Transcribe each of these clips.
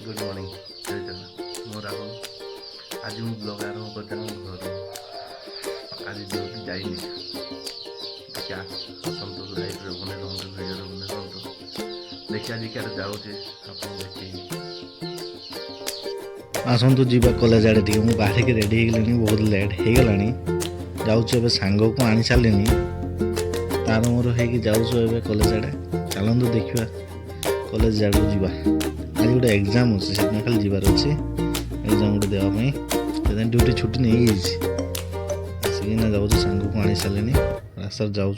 Good morning जय जगन्नाथ मो राहुल आज मु ब्लॉग आरंभ कर घर आज ड्यूटी जाइनि देखिए आसतु लाइफ बने रुँचु भिडियो बने रुँचु देखिए आज क्या जाऊे आप देखिए आसतु जी कॉलेज आड़े टे मुझे बाहर रेडी हो बहुत लेट हो गलानी जाऊँ सांग को आनी सारे तार मोर हो जाऊँ कॉलेज आड़े चलतु देखा कॉलेज आड़ जा आज गोटे एग्जाम अच्छे से खाली जीवार अच्छे एग्जाम गोटे देवाई ड्यूटी छुट्टी नहीं आसिकिना जाऊँ सांग को आनी सारे रास्ता जाऊँ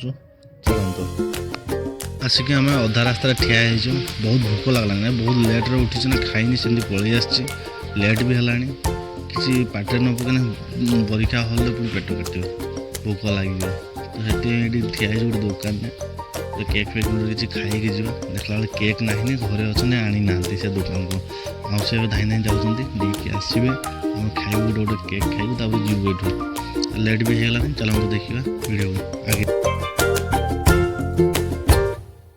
चलते आसिक आम अधा रास्ता ठिया बहुत भोक लगलानी बहुत लेट्रे उठी ना खाई सेमती पलि आसी लेट भी है किसी पाटे न पकने परीक्षा हल पुणी पेट काट भोक लगे तो ठिया गोटे दुकान केक फेक गोटे किसी खाई देखला बेले केक ना घरे अच्छे आनी ना से दुकान को आउ धाई धाई जाऊँ देखिए आसवे आम खाइबू गोटे गोटे केक खाइबू तब जीव ये लेट भी होगा चलते देखा वीडियो आगे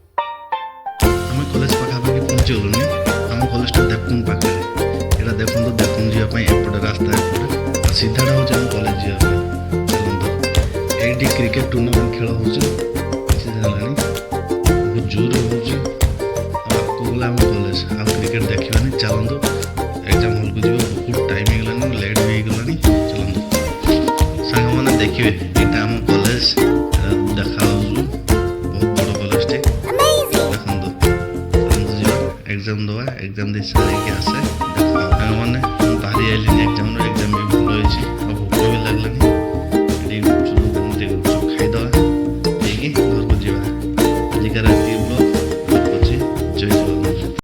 आम कॉलेज पाखापाखि पहुँची गलुनि आम कॉलेज देखूँ पाखे यहाँ देखो देखूँ जावाई एपटे रास्ता एपटे सीधा हूँ आम कॉलेज जावाई चलते ये क्रिकेट टूर्नामेंट खेल हो बहुत जोर होगा आम कॉलेज आ क्रिकेट देखा चलतु एग्जाम हल को जी बहुत टाइम होगलानी लेट भी होगलानी चलतु सांग मैंने देखिए यहाँ आम कॉलेज देखा बहुत बड़ कॉलेज टे देखो चलतु एग्जाम दवा एग्जाम दे सारे आसे देखा मैंने बाहरी आइली एग्जाम भी भल हो भोक भी लगलानी खाईदवा घर को जा आजिका राति ब्लॉग जय जगन्नाथ।